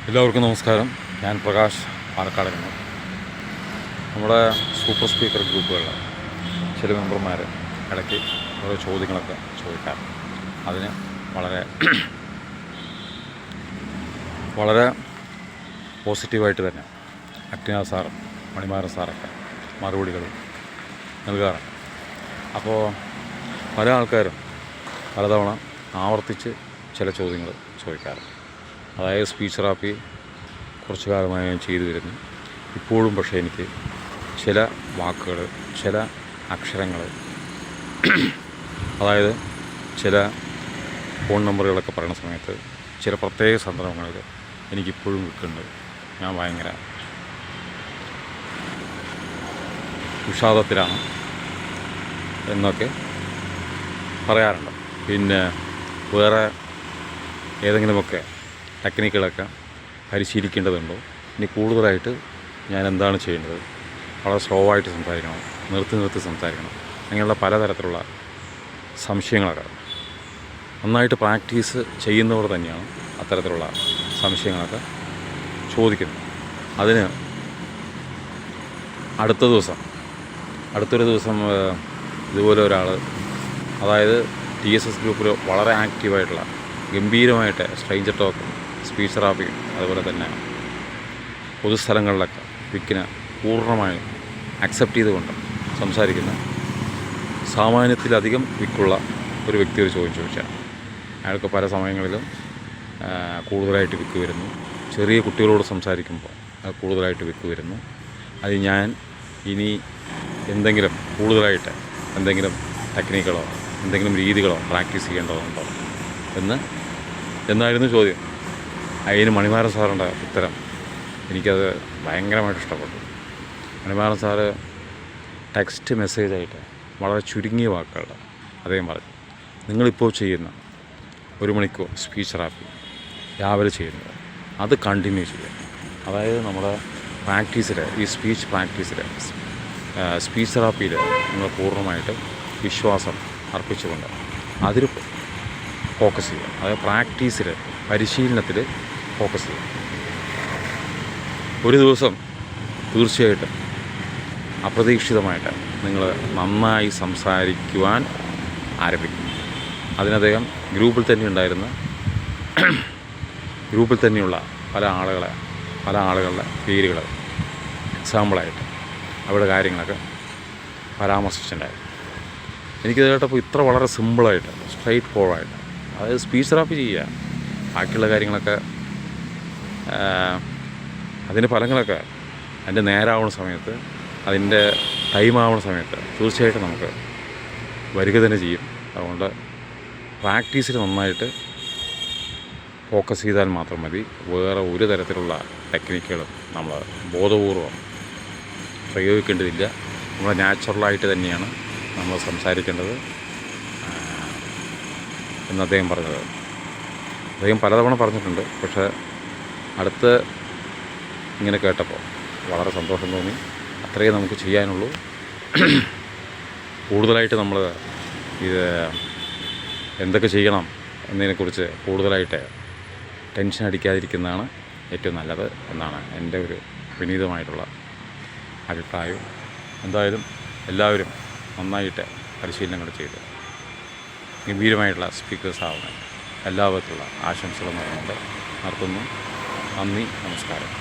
എല്ലാവർക്കും നമസ്കാരം. ഞാൻ പ്രകാശ് പാലക്കാടിന്. നമ്മുടെ സൂപ്പർ സ്പീക്കർ ഗ്രൂപ്പുകളിൽ ചില മെമ്പർമാർ ഇടയ്ക്ക് ഓരോ ചോദ്യങ്ങളൊക്കെ ചോദിക്കാറുണ്ട്. അതിന് വളരെ പോസിറ്റീവായിട്ട് തന്നെ അക്ടിന സാർ, മണിമാരൻ സാറൊക്കെ മറുപടികൾ നൽകാറുണ്ട്. അപ്പോൾ പല ആൾക്കാരും പലതവണ ആവർത്തിച്ച് ചില ചോദ്യങ്ങൾ ചോദിക്കാറുണ്ട്. അതായത് സ്പീച്ച് തെറാപ്പി കുറച്ചു കാലമായി ഞാൻ ചെയ്തു വരുന്നു. ഇപ്പോഴും പക്ഷേ എനിക്ക് ചില വാക്കുകൾ, ചില അക്ഷരങ്ങൾ, അതായത് ചില ഫോൺ നമ്പറുകളൊക്കെ പറയുന്ന സമയത്ത് ചില പ്രത്യേക സന്ദർഭങ്ങളിൽ എനിക്കിപ്പോഴും നിൽക്കുന്നുണ്ട്. ഞാൻ ഭയങ്കര വിഷാദത്തിലാണ് എന്നൊക്കെ പറയാറുണ്ട്. പിന്നെ വേറെ ഏതെങ്കിലുമൊക്കെ ടെക്നിക്കുകളൊക്കെ പരിശീലിക്കേണ്ടതുണ്ടോ, ഇനി കൂടുതലായിട്ട് ഞാൻ എന്താണ് ചെയ്യേണ്ടത്, വളരെ സ്ലോ ആയിട്ട് സംസാരിക്കണം, നിർത്തി സംസാരിക്കണം, അങ്ങനെയുള്ള പലതരത്തിലുള്ള സംശയങ്ങളൊക്കെ നന്നായിട്ട് പ്രാക്ടീസ് ചെയ്യുന്നവർ തന്നെയാണ് അത്തരത്തിലുള്ള സംശയങ്ങളൊക്കെ ചോദിക്കുന്നത്. അതിന് അടുത്തൊരു ദിവസം ഇതുപോലെ ഒരാൾ, അതായത് TSS ഗ്രൂപ്പിൽ വളരെ ആക്റ്റീവായിട്ടുള്ള ഗംഭീരമായിട്ട് സ്ട്രേഞ്ചർ ടോക്കും സ്പീച്ച് തെറാപ്പിയും അതുപോലെ തന്നെ പൊതുസ്ഥലങ്ങളിലൊക്കെ വിക്കിനെ പൂർണ്ണമായും അക്സെപ്റ്റ് ചെയ്തുകൊണ്ട് സംസാരിക്കുന്ന സാമാന്യത്തിലധികം വിക്കുള്ള ഒരു വ്യക്തി ഒരു ചോദ്യം ചോദിച്ചാൽ അയാൾക്ക് പല സമയങ്ങളിലും കൂടുതലായിട്ട് വിക്ക് വരുന്നു. ചെറിയ കുട്ടികളോട് സംസാരിക്കുമ്പോൾ കൂടുതലായിട്ട് വിക്ക് വരുന്നു. അത് ഞാൻ ഇനി എന്തെങ്കിലും കൂടുതലായിട്ട് എന്തെങ്കിലും ടെക്നിക്കുകളോ എന്തെങ്കിലും രീതികളോ പ്രാക്ടീസ് ചെയ്യേണ്ടതുണ്ടോ എന്നായിരുന്നു ചോദ്യം. അതിന് മണിമാരൻ സാറിൻ്റെ ഉത്തരം എനിക്കത് ഭയങ്കരമായിട്ട് ഇഷ്ടപ്പെട്ടു. മണിമാരൻ സാറ് ടെക്സ്റ്റ് മെസ്സേജായിട്ട് വളരെ ചുരുങ്ങിയ വാക്കുകളുടെ അദ്ദേഹം പറഞ്ഞു, നിങ്ങളിപ്പോൾ ചെയ്യുന്ന 1 മണിക്കൂർ സ്പീച്ച് തെറാപ്പി രാവിലെ ചെയ്യുന്നത് അത് കണ്ടിന്യൂ ചെയ്യുക. അതായത് നമ്മുടെ പ്രാക്ടീസിൽ, ഈ സ്പീച്ച് പ്രാക്ടീസിൽ, സ്പീച്ച് തെറാപ്പിയിൽ നിങ്ങൾ പൂർണ്ണമായിട്ട് വിശ്വാസം അർപ്പിച്ചുകൊണ്ട് അതിൽ ഫോക്കസ് ചെയ്യുക. അതായത് പ്രാക്ടീസിൽ, പരിശീലനത്തിൽ ഫോക്കസ് ചെയ്യുക. ഒരു ദിവസം തീർച്ചയായിട്ടും അപ്രതീക്ഷിതമായിട്ട് നിങ്ങൾ നന്നായി സംസാരിക്കുവാൻ ആരംഭിക്കും. അതിനദ്ദേഹം ഗ്രൂപ്പിൽ തന്നെയുള്ള പല ആളുകളുടെ പേരുകൾ എക്സാമ്പിളായിട്ട് അവരുടെ കാര്യങ്ങളൊക്കെ പരാമർശിച്ചിട്ടുണ്ടായിരുന്നു. എനിക്കത് കേട്ടപ്പോൾ ഇത്ര വളരെ സിമ്പിളായിട്ട്, സ്ട്രൈറ്റ് ഫോർവേഡായിട്ട്, അതായത് സ്പീച്ച് തെറാപ്പി ചെയ്യുക, ബാക്കിയുള്ള കാര്യങ്ങളൊക്കെ അതിൻ്റെ ഫലങ്ങളൊക്കെ അതിൻ്റെ നേരാവുന്ന സമയത്ത്, അതിൻ്റെ ടൈമാവുന്ന സമയത്ത് തീർച്ചയായിട്ടും നമുക്ക് വരിക തന്നെ ചെയ്യും. അതുകൊണ്ട് പ്രാക്ടീസിൽ നന്നായിട്ട് ഫോക്കസ് ചെയ്താൽ മാത്രം മതി. വേറെ ഒരു തരത്തിലുള്ള ടെക്നിക്കുകളും നമ്മൾ ബോധപൂർവം പ്രയോഗിക്കേണ്ടതില്ല. നമ്മൾ നാച്ചുറലായിട്ട് തന്നെയാണ് നമ്മൾ സംസാരിക്കേണ്ടത് എന്ന് അദ്ദേഹം പറഞ്ഞത്. അദ്ദേഹം പലതവണ പറഞ്ഞിട്ടുണ്ട്. പക്ഷേ അടുത്ത് ഇങ്ങനെ കേട്ടപ്പോൾ വളരെ സന്തോഷം തോന്നി. അത്രയേ നമുക്ക് ചെയ്യാനുള്ളൂ. കൂടുതലായിട്ട് നമ്മൾ ഇത് എന്തൊക്കെ ചെയ്യണം എന്നതിനെക്കുറിച്ച് കൂടുതലായിട്ട് ടെൻഷൻ അടിക്കാതിരിക്കുന്നതാണ് ഏറ്റവും നല്ലത് എന്നാണ് എൻ്റെ ഒരു വിനീതമായിട്ടുള്ള അഭിപ്രായവും. എന്തായാലും എല്ലാവരും നന്നായിട്ട് പരിശീലനങ്ങൾ ചെയ്ത് ഗംഭീരമായിട്ടുള്ള സ്പീക്കേഴ്സ് ആവുന്നത് എല്ലാ വിധത്തിലുള്ള ആശംസകളും നിർത്തുന്നു. നന്ദി, നമസ്കാരം.